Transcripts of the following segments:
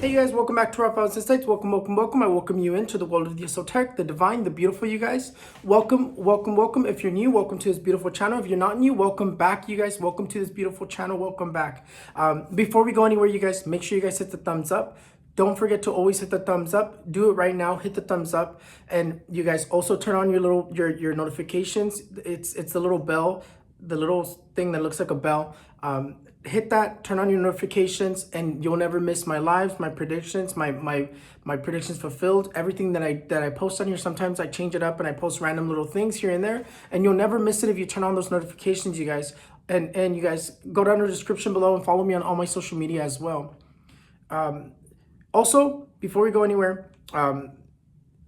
Hey you guys, welcome back to Raphaelsinsights. Welcome. I welcome you into the world of the esoteric, the divine, the beautiful, you guys. Welcome. If you're new, welcome to this beautiful channel. If you're not new, welcome back, you guys. Welcome to this beautiful channel. Welcome back. Before we go anywhere, you guys, make sure you guys hit the thumbs up. Don't forget to always hit the thumbs up. Do it right now. Hit the thumbs up, and you guys also turn on your notifications. It's the little bell, the little thing that looks like a bell. Hit that, turn on your notifications, and you'll never miss my lives, my predictions, my predictions fulfilled, everything that I post on here. Sometimes I change it up and I post random little things here and there, and you'll never miss it if you turn on those notifications, you guys. And you guys go down to the description below and follow me on all my social media as well. Also, before we go anywhere, I'm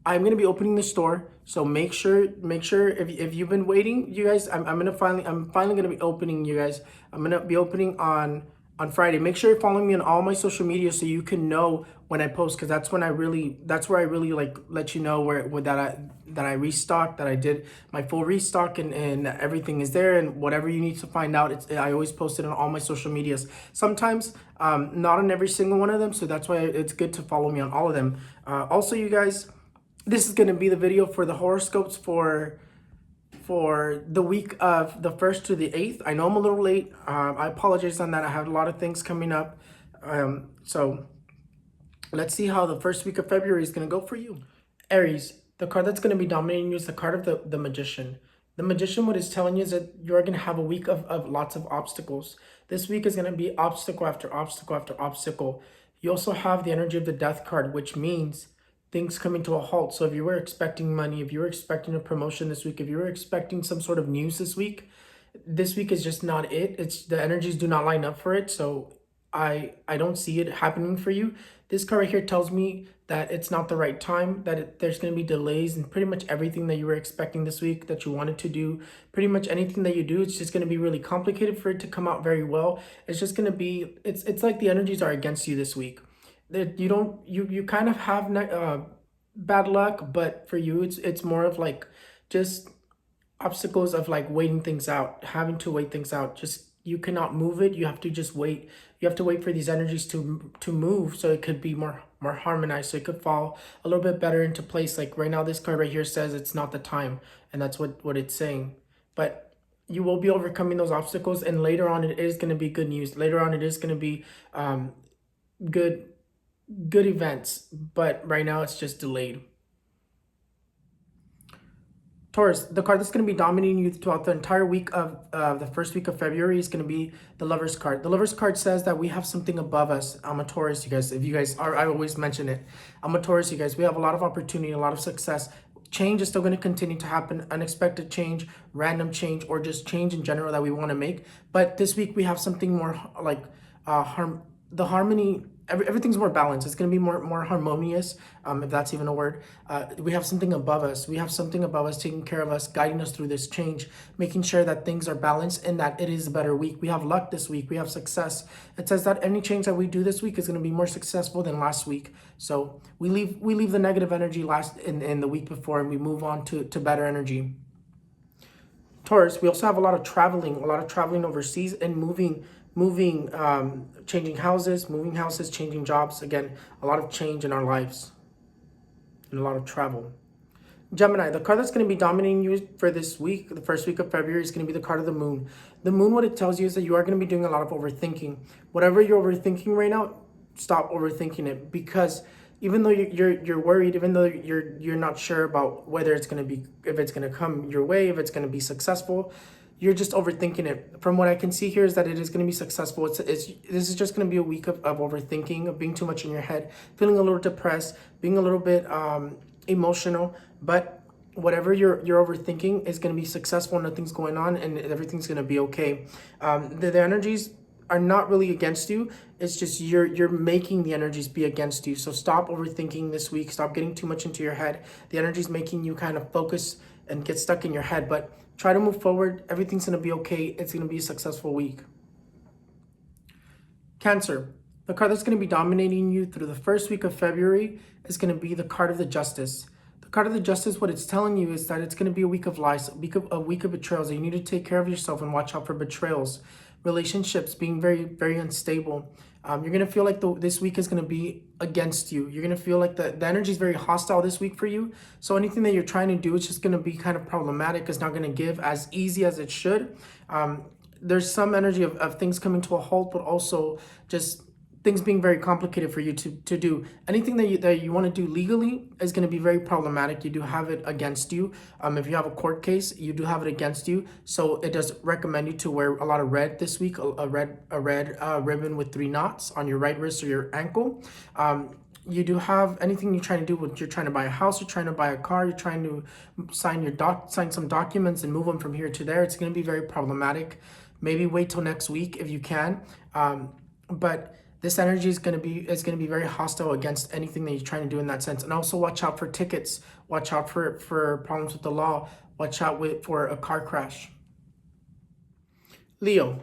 going to be opening the store. So make sure if you've been waiting, you guys, I'm finally going to be opening, you guys. I'm going to be opening on Friday. Make sure you're following me on all my social media so you can know when I post, because that's where I really like let you know where that I restocked, that I did my full restock, and everything is there, and whatever you need to find out, I always post it on all my social medias. Sometimes not on every single one of them, so that's why it's good to follow me on all of them. Also, you guys, this is going to be the video for the horoscopes for the week of the 1st to the 8th. I know I'm a little late. I apologize on that. I have a lot of things coming up. So let's see how the first week of February is going to go for you. Aries, the card that's going to be dominating you is the card of the Magician. The Magician, what it's telling you is that you're going to have a week of lots of obstacles. This week is going to be obstacle after obstacle after obstacle. You also have the energy of the Death card, which means things coming to a halt. So if you were expecting money, if you were expecting a promotion this week, if you were expecting some sort of news this week is just not it. It's the energies do not line up for it. So I don't see it happening for you. This card right here tells me that it's not the right time, that there's going to be delays in pretty much everything that you were expecting this week, that you wanted to do. Pretty much anything that you do, it's just going to be really complicated for it to come out very well. It's just going to be, it's like the energies are against you this week. That you kind of have bad luck, but for you it's more of like just obstacles of like waiting things out, having to wait things out. Just you cannot move it. You have to just wait. You have to wait for these energies to move, so it could be more harmonized, so it could fall a little bit better into place. Like right now, this card right here says it's not the time, and that's what it's saying. But you will be overcoming those obstacles, and later on it is going to be good news. Later on it is going to be good events, but right now it's just delayed. Taurus, the card that's going to be dominating you throughout the entire week of the first week of February is going to be the Lover's card. The Lover's card says that we have something above us. I'm a Taurus, you guys. If you guys are, I always mention it. I'm a Taurus, you guys. We have a lot of opportunity, a lot of success. Change is still going to continue to happen. Unexpected change, random change, or just change in general that we want to make. But this week we have something more like the harmony. Everything's more balanced. It's going to be more harmonious, if that's even a word. We have something above us. We have something above us taking care of us, guiding us through this change, making sure that things are balanced and that it is a better week. We have luck this week. We have success. It says that any change that we do this week is going to be more successful than last week. So we leave the negative energy last in the week before, and we move on to better energy. Taurus, we also have a lot of traveling overseas and moving, changing houses, moving houses, changing jobs. Again, a lot of change in our lives and a lot of travel. Gemini, the card that's going to be dominating you for this week, the first week of February, is going to be the card of the Moon. The Moon, what it tells you is that you are going to be doing a lot of overthinking. Whatever you're overthinking right now, stop overthinking it, because even though you're worried, even though you're not sure about whether it's going to be, if it's going to come your way, if it's going to be successful, you're just overthinking it. From what I can see here is that it is going to be successful. This is just going to be a week of overthinking, of being too much in your head, feeling a little depressed, being a little bit emotional. But whatever you're overthinking is going to be successful. Nothing's going on, and everything's going to be okay. The energies are not really against you. It's just you're making the energies be against you. So stop overthinking this week. Stop getting too much into your head. The energy's making you kind of focus and get stuck in your head, but try to move forward. Everything's going to be okay. It's going to be a successful week. Cancer, the card that's going to be dominating you through the first week of February is going to be the card of the Justice. The card of the Justice, what it's telling you is that it's going to be a week of lies, a week of betrayals. You need to take care of yourself and watch out for betrayals. relationships being very, very unstable. You're going to feel like this week is going to be against you. You're going to feel like the energy is very hostile this week for you. So anything that you're trying to do is just going to be kind of problematic. It's not going to give as easy as it should. There's some energy of things coming to a halt, but also just things being very complicated for you to do. Anything that you want to do legally is going to be very problematic. You do have it against you. If you have a court case, you do have it against you. So it does recommend you to wear a lot of red this week, a red ribbon with 3 knots on your right wrist or your ankle. You do have anything you're trying to do, you're trying to buy a house, you're trying to buy a car, you're trying to sign some documents and move them from here to there. It's going to be very problematic. Maybe wait till next week if you can. But this energy is going to be very hostile against anything that you're trying to do in that sense. And also watch out for tickets. Watch out for problems with the law. Watch out for a car crash. Leo,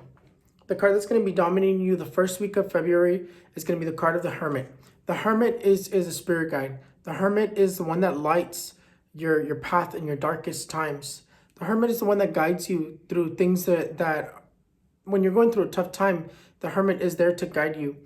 the card that's going to be dominating you the first week of February is going to be the card of the Hermit. The Hermit is a spirit guide. The Hermit is the one that lights your path in your darkest times. The Hermit is the one that guides you through things that when you're going through a tough time, the Hermit is there to guide you.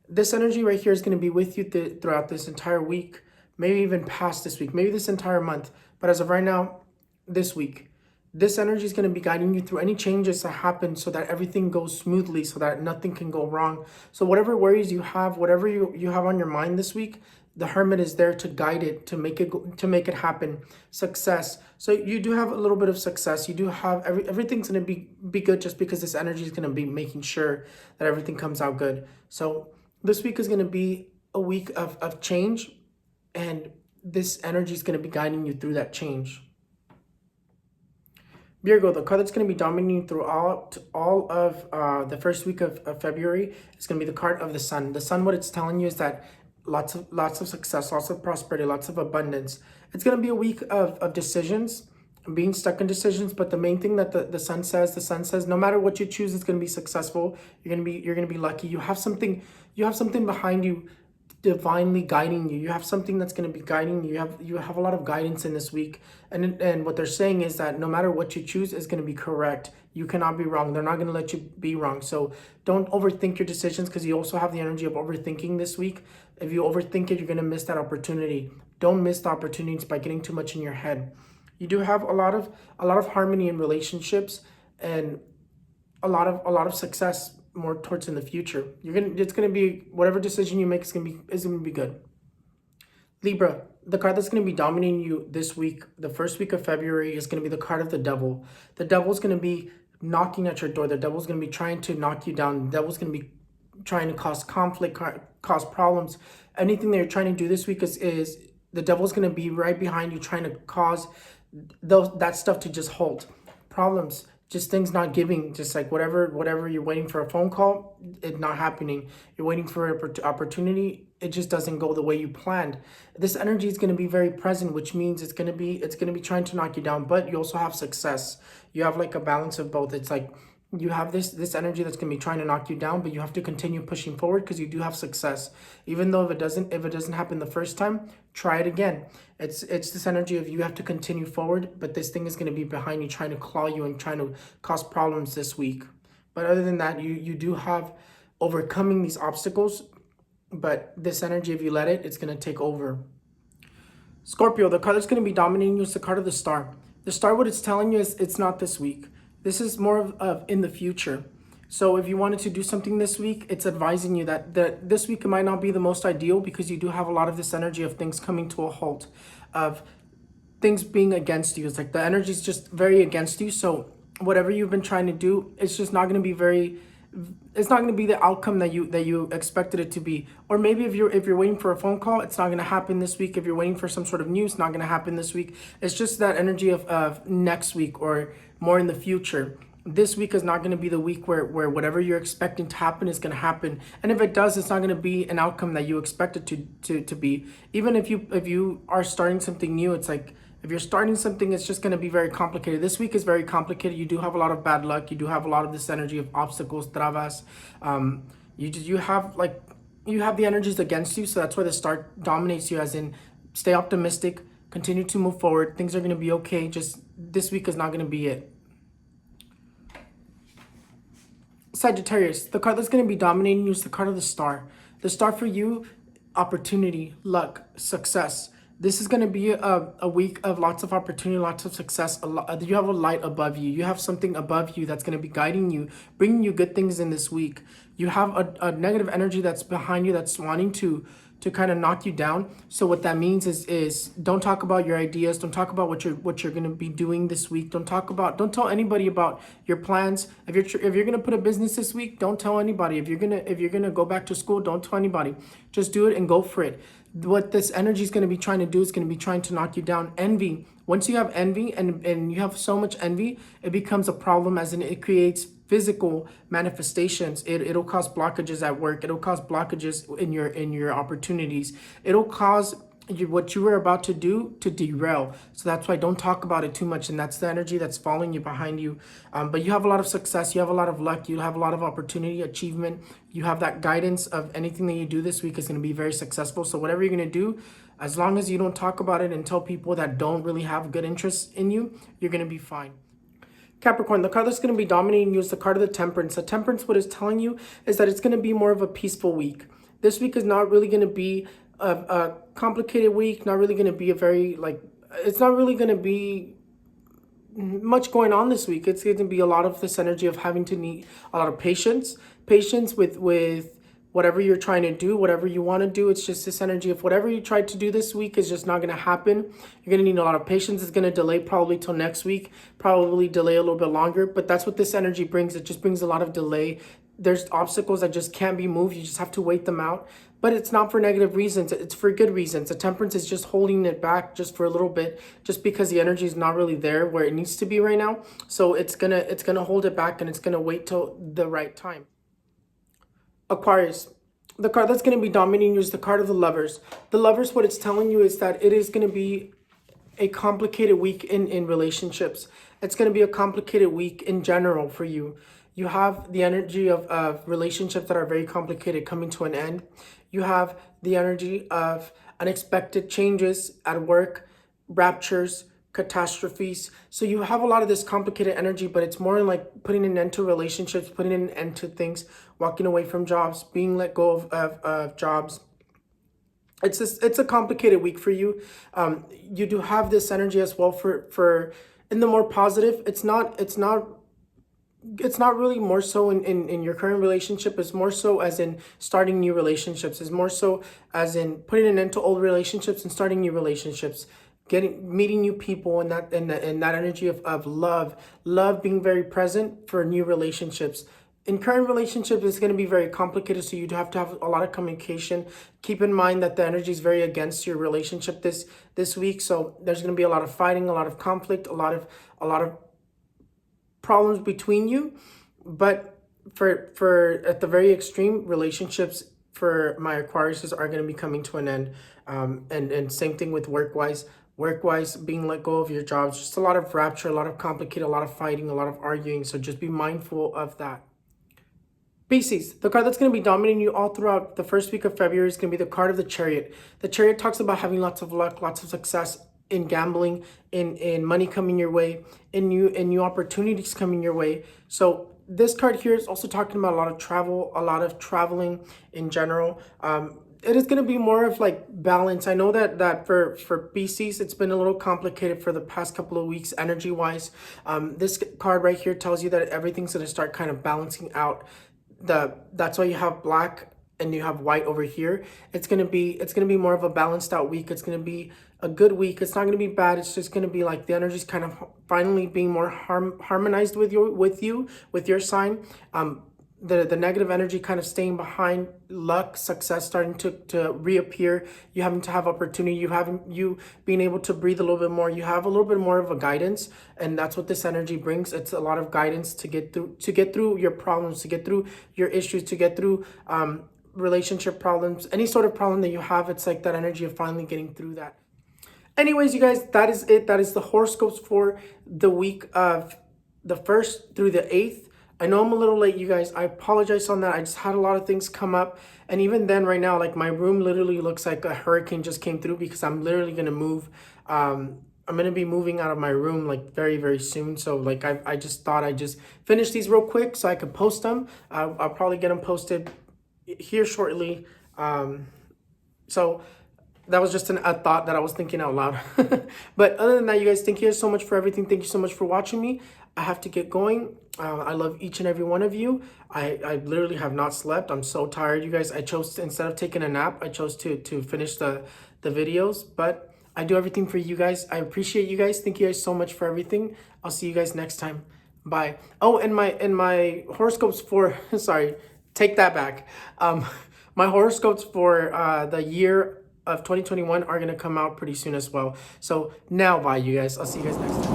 This energy right here is going to be with you throughout this entire week, maybe even past this week, maybe this entire month. But as of right now, this week, this energy is going to be guiding you through any changes that happen so that everything goes smoothly, so that nothing can go wrong. So whatever worries you have, whatever you have on your mind this week, the Hermit is there to guide it, to make it happen. Success. So you do have a little bit of success. You do have everything's going to be good, just because this energy is going to be making sure that everything comes out good. So this week is going to be a week of change, and this energy is going to be guiding you through that change. Virgo, the card that's going to be dominating throughout all of the first week of February is going to be the card of the Sun. The Sun, what it's telling you is that lots of success, lots of prosperity, lots of abundance. It's going to be a week of decisions, being stuck in decisions. But the main thing that the Sun says, no matter what you choose, it's going to be successful. You're going to be lucky. You have something behind you, divinely guiding you. You have something that's going to be guiding you. You have a lot of guidance in this week. And what they're saying is that no matter what you choose is going to be correct. You cannot be wrong. They're not going to let you be wrong. So don't overthink your decisions, because you also have the energy of overthinking this week. If you overthink it, you're going to miss that opportunity. Don't miss the opportunities by getting too much in your head. You do have a lot of harmony in relationships, and a lot of success more towards in the future. It's gonna be, whatever decision you make is gonna be good. Libra, the card that's gonna be dominating you this week, the first week of February, is gonna be the card of the Devil. The Devil's gonna be knocking at your door. The Devil's gonna be trying to knock you down. The Devil's gonna be trying to cause conflict, cause problems. Anything that you're trying to do this week is the Devil's gonna be right behind you, trying to cause that stuff to just halt. Problems, just things not giving, just like whatever you're waiting for a phone call, it's not happening. You're waiting for an opportunity, it just doesn't go the way you planned. This energy is going to be very present, which means it's going to be trying to knock you down, but you also have success. You have like a balance of both. It's like you have this energy that's going to be trying to knock you down, but you have to continue pushing forward because you do have success. Even though if it doesn't happen the first time, try it again. It's this energy of you have to continue forward, but this thing is going to be behind you, trying to claw you and trying to cause problems this week. But other than that, you do have overcoming these obstacles, but this energy, if you let it, it's going to take over. Scorpio, the card that's going to be dominating you is the card of the Star. The Star, what it's telling you is it's not this week. This is more of in the future. So if you wanted to do something this week, it's advising you that this week it might not be the most ideal, because you do have a lot of this energy of things coming to a halt, of things being against you. It's like the energy is just very against you. So whatever you've been trying to do, it's just not going to be it's not going to be the outcome that you expected it to be. Or maybe if you're waiting for a phone call, it's not going to happen this week. If you're waiting for some sort of news, it's not going to happen this week. It's just that energy of next week or more in the future. This week is not going to be the week where whatever you're expecting to happen is going to happen. And if it does, it's not going to be an outcome that you expect it to be. Even if you are starting something new, it's like, if you're starting something, it's just going to be very complicated. This week is very complicated. You do have a lot of bad luck. You do have a lot of this energy of obstacles, travas. You have the energies against you. So that's why the Star dominates you, as in stay optimistic, continue to move forward. Things are going to be okay. Just this week is not going to be it. Sagittarius, the card that's going to be dominating you is the card of the star. The star for you, opportunity, luck, success. This is going to be a week of lots of opportunity, lots of success. You have a light above you. You have something above you that's going to be guiding you, bringing you good things in this week. You have a negative energy that's behind you that's wanting to kind of knock you down. So what that means is don't talk about your ideas. Don't talk about what you're going to be doing this week. Don't tell anybody about your plans. If you're going to put a business this week, don't tell anybody. If you're going to go back to school, don't tell anybody. Just do it and go for it. What this energy is going to be trying to do is going to be trying to knock you down. Envy. Once you have envy and you have so much envy, it becomes a problem, as in it creates physical manifestations. It'll cause blockages at work. It'll cause blockages in your opportunities. It'll cause what you were about to do to derail. So that's why don't talk about it too much. And that's the energy that's following you, behind you. But you have a lot of success. You have a lot of luck. You have a lot of opportunity, achievement. You have that guidance of anything that you do this week is going to be very successful. So whatever you're going to do, as long as you don't talk about it and tell people that don't really have good interest in you, you're going to be fine. Capricorn, the card that's going to be dominating you is the card of the Temperance. The Temperance, what it's telling you is that it's going to be more of a peaceful week. This week is not really going to be a complicated week, not really going to be a very, it's not really going to be much going on this week. It's going to be a lot of this energy of having to need a lot of patience with whatever you're trying to do, whatever you want to do. It's just this energy of whatever you tried to do this week is just not going to happen. You're going to need a lot of patience. It's going to delay probably till next week, probably delay a little bit longer, but that's what this energy brings. It just brings a lot of delay. There's obstacles that just can't be moved. You just have to wait them out, but it's not for negative reasons. It's for good reasons. The Temperance is just holding it back just for a little bit, just because the energy is not really there where it needs to be right now. So it's gonna hold it back, and it's gonna wait till the right time. Aquarius, the card that's going to be dominating you is the card of the Lovers. The Lovers, what it's telling you is that it is going to be a complicated week in relationships. It's going to be a complicated week in general for you. You have the energy of relationships that are very complicated coming to an end. You have the energy of unexpected changes at work, raptures, catastrophes. So you have a lot of this complicated energy, but it's more like putting an end to relationships, putting an end to things, walking away from jobs, being let go of jobs. It's a complicated week for you. You do have this energy as well for in the more positive. It's not really more so in your current relationship. It's more so as in starting new relationships. It's more so as in putting an end to old relationships and starting new relationships. Meeting new people, and that energy of love being very present for new relationships. In current relationships, it's going to be very complicated, so you have to have a lot of communication. Keep in mind that the energy is very against your relationship this week, so there's going to be a lot of fighting, a lot of conflict, a lot of problems between you. But for at the very extreme, relationships for my Aquariuses are going to be coming to an end. And same thing with work-wise, being let go of your jobs. Just a lot of rapture, a lot of complicated, a lot of fighting, a lot of arguing. So just be mindful of that. Pisces, the card that's going to be dominating you all throughout the first week of February is going to be the card of the Chariot. The Chariot talks about having lots of luck, lots of success in gambling, in money coming your way, in new opportunities coming your way. So this card here is also talking about a lot of travel, a lot of traveling in general. It is going to be more of like balance. I know that for Pisces, it's been a little complicated for the past couple of weeks energy wise. This card right here tells you that everything's going to start kind of balancing out. That's why you have black and you have white over here. It's gonna be more of a balanced out week. It's gonna be a good week. It's not gonna be bad. It's just gonna be like the energy's kind of finally being more harmonized with your sign. The negative energy kind of staying behind, luck, success starting to reappear. You having to have opportunity. You being able to breathe a little bit more. You have a little bit more of a guidance, and that's what this energy brings. It's a lot of guidance to get through your problems, to get through your issues, to get through relationship problems, any sort of problem that you have. It's like that energy of finally getting through that. Anyways, you guys, that is it. That is the horoscopes for the week of the 1st through the 8th. I know I'm a little late, you guys. I apologize on that. I just had a lot of things come up. And even then right now, like my room literally looks like a hurricane just came through because I'm literally going to move I'm gonna be moving out of my room like very, very soon. So like I just thought I'd just finish these real quick so I could post them. I'll probably get them posted here shortly. So that was just a thought that I was thinking out loud. But other than that, you guys, thank you so much for everything. Thank you so much for watching me. I have to get going. I love each and every one of you. I literally have not slept. I'm so tired, you guys. I chose to, instead of taking a nap, I chose to finish the videos. But I do everything for you guys. I appreciate you guys. Thank you guys so much for everything. I'll see you guys next time. Bye. Oh, and my horoscopes for sorry, take that back. My horoscopes for the year of 2021 are gonna come out pretty soon as well. So now bye, you guys. I'll see you guys next time.